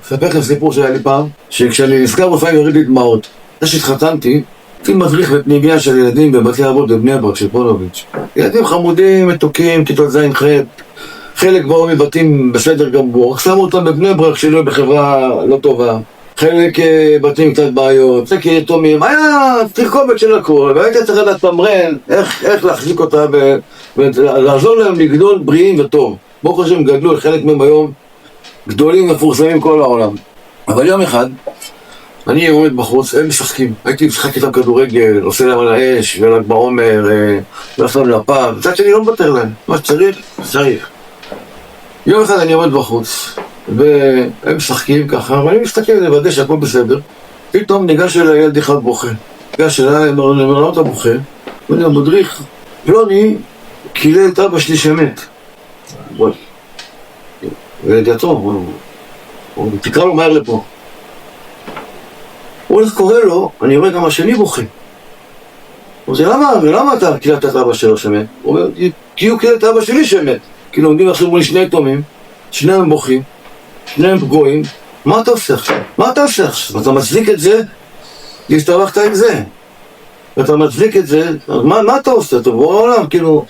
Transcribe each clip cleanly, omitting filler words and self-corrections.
אספר לכם סיפור שהיה לי פעם, שכשאני נזכר לפעמים יוריד לי דמעות. אחרי שהתחתנתי, הייתי מדריך בפנימייה של ילדים בבתי אבות בבני ברק של פונוביץ'. ילדים חמודים, מתוקים, כיתות ז' ח', חלק באו מבתים בסדר גמור, שמו אותם בבני ברק שלא בחברה לא טובה. חלק בתים קצת בעיות, זה כיתומים, היה תרכובת של הכל, והייתי צריך לדעת תמרן איך להחזיק אותה ולעזור להם לגדול בריאים וטוב. ברוך השם גדלו, חלק מהם היום גדולים מפורסמים כל העולם. אבל יום אחד, אני עומד בחוץ, הם משחקים. הייתי משחק איתם כדורגל, עושה להם על האש, ול"ג בעומר, ועושה להם לפ"ם. מצד שני לא מוותר להם, מה שצריך, צריך. יום אחד אני עומד בחוץ, והם משחקים ככה, ואני מסתכל לוודא שהכל בסדר. פתאום ניגש אל הילד אחד בוכה. ניגש אליי, אמר אתה בוכה. ואני המדריך, פלוני, קילל את אבא שלי שמת. וואי. וידיעתו, תקרא לו מהר לפה. הוא הולך קורא לו, אני רואה גם השני בוכה. הוא אומר, למה אתה קיללת את אבא שלו שמת? הוא אומר, כי הוא קילל את אבא שלי שמת. כי לומדים עכשיו מולי שני יתומים, שניהם בוכים, שניהם פגועים. מה אתה עושה עכשיו? מה אתה עושה עכשיו? אתה מצדיק את זה? הסתבכת עם זה. ואתה מצדיק את זה, מה אתה עושה? אתה בוא לעולם, כאילו,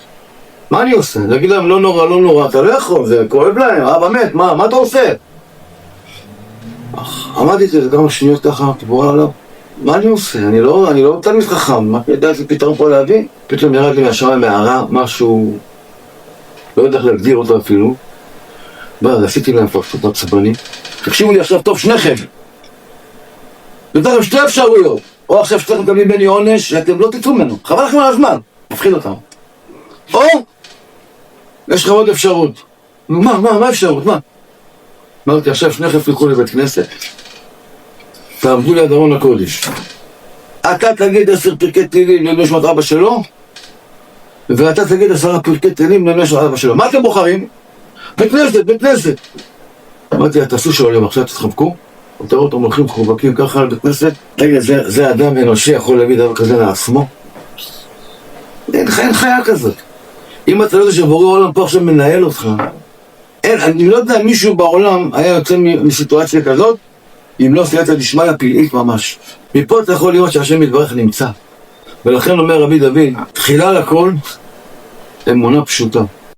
מה אני עושה? להגיד להם, לא נורא, אתה לא יכול, זה כואב להם, אבא מת, מה אתה עושה? עמדתי את זה כמה שניות ככה, תבוא עליו, מה אני עושה? אני לא תלמיד חכם, מה ידעתי פתרון פה להביא? פתאום ירד לי מהשמיים מהערה, משהו, לא יודע איך להגדיר אותו אפילו. עשיתי להם פרסות עצבני. תקשיבו לי עכשיו טוב שניכם. נותן לכם שתי אפשרויות. או עכשיו שאתם מקבלים ממני עונש, שאתם לא תצאו ממנו. חבל לכם על הזמן. מפחיד אותם. או, יש לך עוד אפשרות. מה אפשרות? מה? אמרתי, עכשיו שניכם תלכו לבית כנסת. תעמדו ליד ארון הקודש. אתה תגיד 10 פרקי תהילים לנשמת אבא שלו, ואתה תגיד 10 פרקי תהילים לנשמת אבא שלו. מה אתם בוחרים? בית כנסת. אמרתי, תעשו שואלים, עכשיו תתחבקו. תראו אותם הולכים חובקים ככה על בית כנסת. תגיד, זה אדם אנושי יכול להגיד דבר כזה לעצמו? אין חיה כזאת. אם אתה לא יודע שבורא העולם פה עכשיו מנהל אותך, אני לא יודע מישהו בעולם היה יוצא מסיטואציה כזאת, אם לא סייעתא דשמיא פלאית ממש. מפה אתה יכול לראות שהשם יתברך נמצא. ולכן אומר רבי דוד, תחילה לכל אמונה פשוטה.